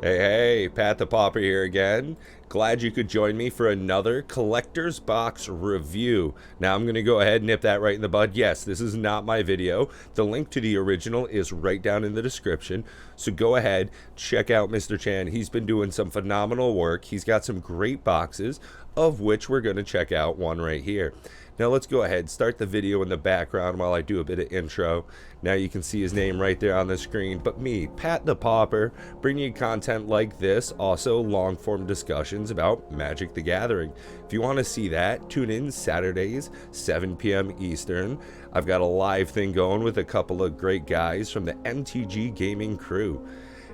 Hey, Pat the Pauper here again. Glad you could join me for another collector's box review. Now I'm going to go ahead and nip that right in the bud. Yes, this is not my video. The link to the original is right down in the description. So go ahead, check out Mr. Chan. He's been doing some phenomenal work. He's got some great boxes, of which we're going to check out one right here. Now let's go ahead, start the video in the background while I do a bit of intro. Now you can see his name right there on the screen, but me, Pat the Pauper, bringing you content like this, also long form discussions about Magic the Gathering. If you want to see that, tune in Saturdays, 7 p.m. Eastern. I've got a live thing going with a couple of great guys from the MTG Gaming crew.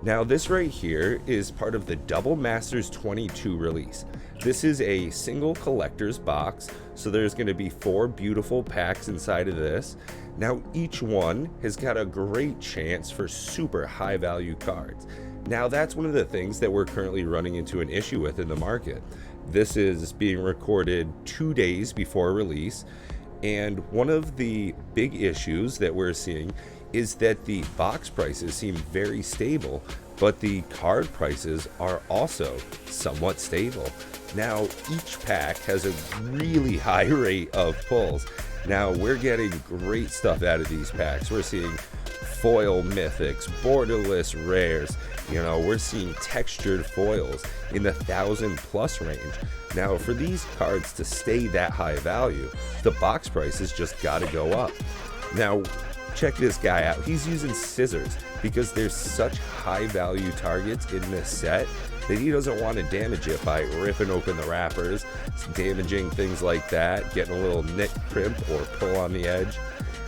Now this right here is part of the Double Masters 22 release. This is a single collector's box, so there's going to be 4 beautiful packs inside of this. Now each one has got a great chance for super high value cards. Now that's one of the things that we're currently running into an issue with in the market. This is being recorded 2 days before release, and one of the big issues that we're seeing is that the box prices seem very stable, but the card prices are also somewhat stable. Now each pack has a really high rate of pulls. Now we're getting great stuff out of these packs. We're seeing foil mythics, borderless rares, we're seeing textured foils in the 1,000+ range. Now for these cards to stay that high value, the box prices just gotta go up. Now check this guy out. He's using scissors because there's such high value targets in this set that he doesn't want to damage it by ripping open the wrappers, damaging things like that, getting a little nick, crimp, or pull on the edge.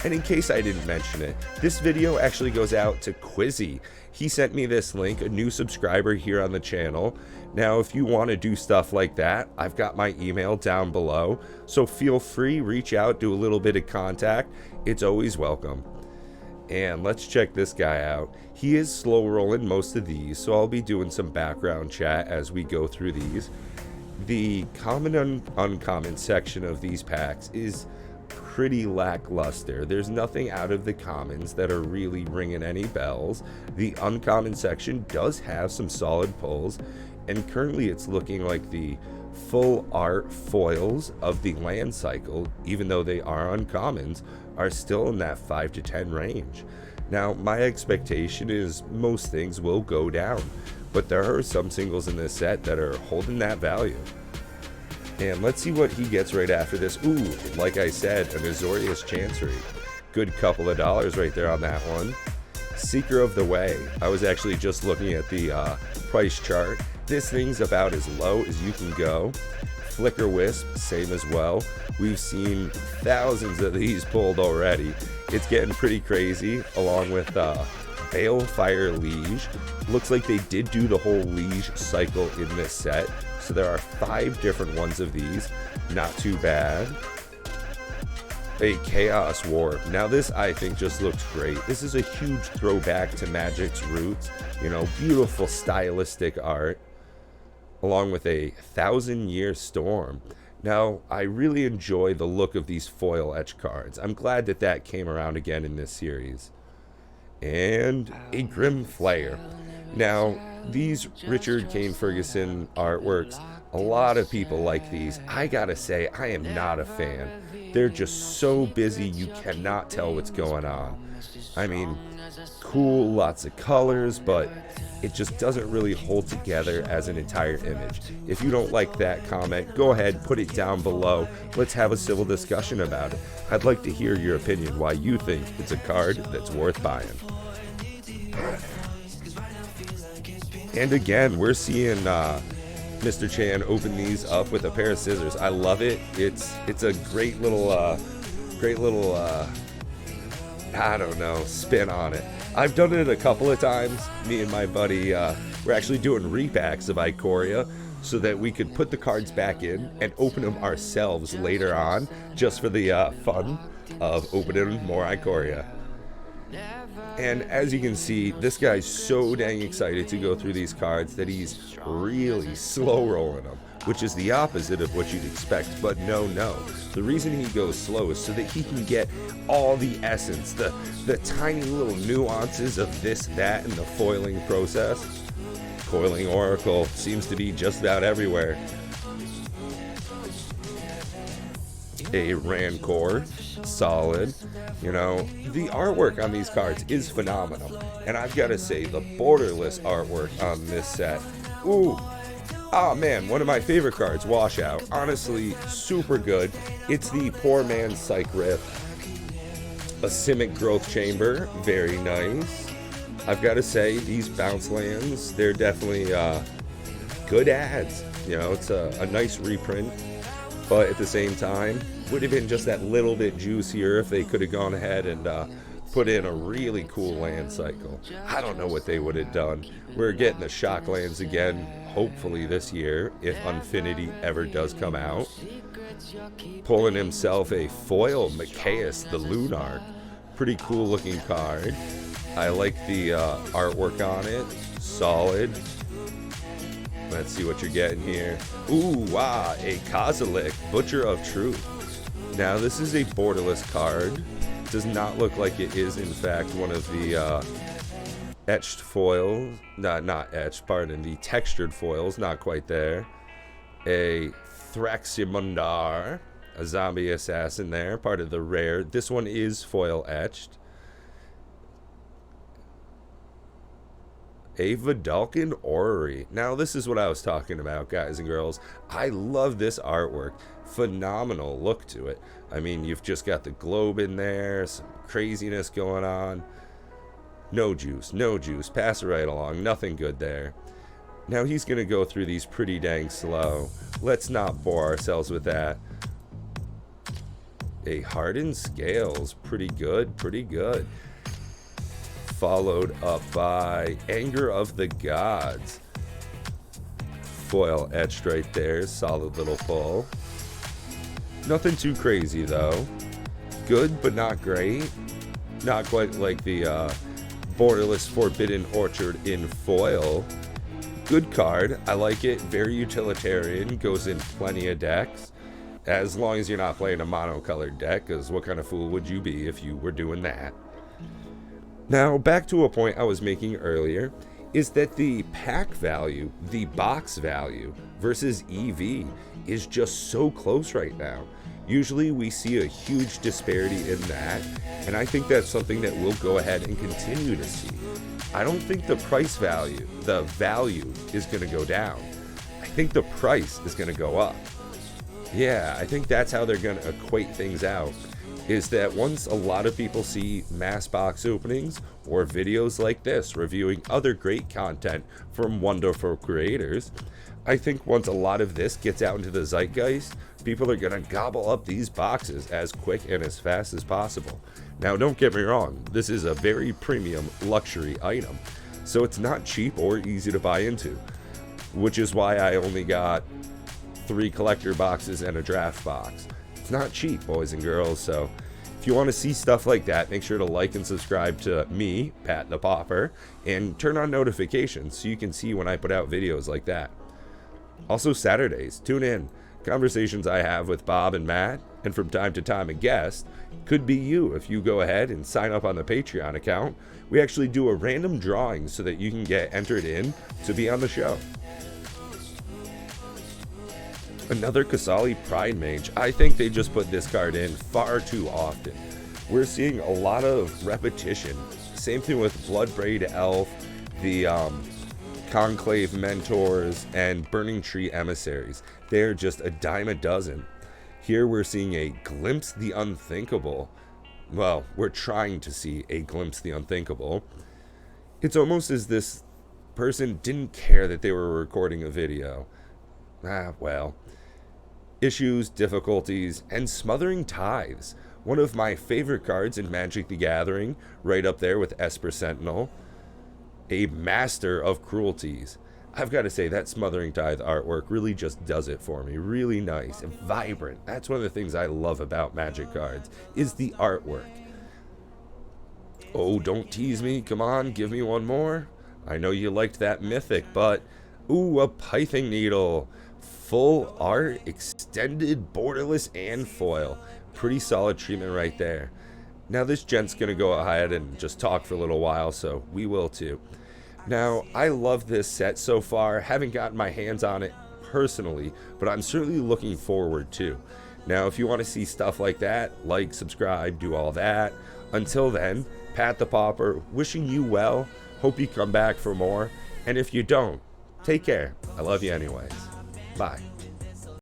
And in case I didn't mention it, this video actually goes out to Quizzy. He sent me this link, a new subscriber here on the channel. Now if you want to do stuff like that, I've got my email down below, so feel free, reach out, do a little bit of contact. It's always welcome. And let's check this guy out. He is slow rolling most of these, so I'll be doing some background chat as we go through these. The common and uncommon section of these packs is pretty lackluster. There's nothing out of the commons that are really ringing any bells. The uncommon section does have some solid pulls, and currently it's looking like the full art foils of the land cycle, even though they are uncommons, are still in that 5 to 10 range. Now my expectation is most things will go down, but there are some singles in this set that are holding that value. And let's see what he gets right after this. Ooh, like I said, an Azorius Chancery. Good couple of dollars right there on that one. Seeker of the Way. I was actually just looking at the price chart. This thing's about as low as you can go. Flicker Wisp, same as well. We've seen thousands of these pulled already. It's getting pretty crazy, along with Balefire Liege. Looks like they did do the whole Liege cycle in this set, so there are 5 different ones of these. Not too bad. A Chaos War. Now this I think just looks great. This is a huge throwback to Magic's roots. Beautiful stylistic art, along with a 1,000-year storm. Now, I really enjoy the look of these foil etch cards. I'm glad that that came around again in this series. And a Grim Flayer. Now, these Richard Kane Ferguson artworks, a lot of people like these. I gotta say, I am not a fan. They're just so busy you cannot tell what's going on. I mean, cool, lots of colors, but it just doesn't really hold together as an entire image. If you don't like that comment, go ahead, put it down below. Let's have a civil discussion about it. I'd like to hear your opinion, why you think it's a card that's worth buying. And again, we're seeing Mr. Chan open these up with a pair of scissors. I love it. It's a great little I don't know, spin on it. I've done it a couple of times. Me and my buddy, we're actually doing repacks of Ikoria so that we could put the cards back in and open them ourselves later on, just for the fun of opening more Ikoria. And as you can see, this guy's so dang excited to go through these cards that he's really slow rolling them, which is the opposite of what you'd expect. But no, the reason he goes slow is so that he can get all the essence, the tiny little nuances of this, that, and the foiling process. Coiling Oracle seems to be just about everywhere. A Rancor, solid. You know, the artwork on these cards is phenomenal. And I've got to say, the borderless artwork on this set, ooh, oh man, one of my favorite cards, Washout. Honestly, super good. It's the Poor Man's Psych Rip. A Simic Growth Chamber, very nice. I've got to say, these bounce lands, they're definitely good ads. You know, it's a nice reprint, but at the same time, would have been just that little bit juicier if they could have gone ahead and put in a really cool land cycle. I don't know what they would have done. We're getting the shock lands again, hopefully this year, if Unfinity ever does come out. Pulling himself a foil Machias the Lunarch. Pretty cool looking card. I like the artwork on it. Solid. Let's see what you're getting here. Ooh, wow, a Kozilek, Butcher of Truth. Now, this is a borderless card. Does not look like it is, in fact, one of the etched foils. Not etched, pardon, the textured foils. Not quite there. A Thraximundar, a zombie assassin there, part of the rare. This one is foil etched. A Vidalcan Orrery. Now, this is what I was talking about, guys and girls. I love this artwork. Phenomenal look to it. I mean, you've just got the globe in there, some craziness going on. No juice, no juice. Pass it right along. Nothing good there. Now, he's going to go through these pretty dang slow. Let's not bore ourselves with that. A Hardened Scales. Pretty good, pretty good. Followed up by Anger of the Gods. Foil etched right there. Solid little pull. Nothing too crazy though. Good but not great. Not quite like the borderless Forbidden Orchard in foil. Good card. I like it. Very utilitarian. Goes in plenty of decks. As long as you're not playing a monocolored deck, because what kind of fool would you be if you were doing that? Now, back to a point I was making earlier, is that the pack value, the box value versus EV is just so close right now. Usually we see a huge disparity in that, and I think that's something that we'll go ahead and continue to see. I don't think the price value, the value is going to go down. I think the price is going to go up. Yeah, I think that's how they're going to equate things out. Is that once a lot of people see mass box openings or videos like this reviewing other great content from wonderful creators, I think once a lot of this gets out into the zeitgeist, people are going to gobble up these boxes as quick and as fast as possible. Now, don't get me wrong, this is a very premium luxury item, so it's not cheap or easy to buy into, which is why I only got 3 collector boxes and a draft box. It's not cheap, boys and girls, so if you want to see stuff like that, make sure to like and subscribe to me, Pat The Pauper, and turn on notifications so you can see when I put out videos like that. Also, Saturdays, tune in. Conversations I have with Bob and Matt, and from time to time a guest, could be you if you go ahead and sign up on the Patreon account. We actually do a random drawing so that you can get entered in to be on the show. Another Kasali Pride Mage. I think they just put this card in far too often. We're seeing a lot of repetition. Same thing with Bloodbraid Elf, the Conclave Mentors, and Burning Tree Emissaries. They're just a dime a dozen. Here we're seeing a Glimpse the Unthinkable. Well, we're trying to see a Glimpse the Unthinkable. It's almost as this person didn't care that they were recording a video. Well. Issues, difficulties, and Smothering Tithes. One of my favorite cards in Magic the Gathering, right up there with Esper Sentinel. A master of cruelties. I've got to say, that Smothering Tithe artwork really just does it for me. Really nice and vibrant. That's one of the things I love about Magic cards, is the artwork. Oh, don't tease me. Come on, give me one more. I know you liked that Mythic, but... Ooh, a Pithing Needle. Full art, extended, borderless, and foil. Pretty solid treatment right there. Now this gent's going to go ahead and just talk for a little while, so we will too. Now, I love this set so far. Haven't gotten my hands on it personally, but I'm certainly looking forward to. Now, if you want to see stuff like that, like, subscribe, do all that. Until then, Pat the Pauper, wishing you well. Hope you come back for more. And if you don't, take care. I love you anyways. Bye.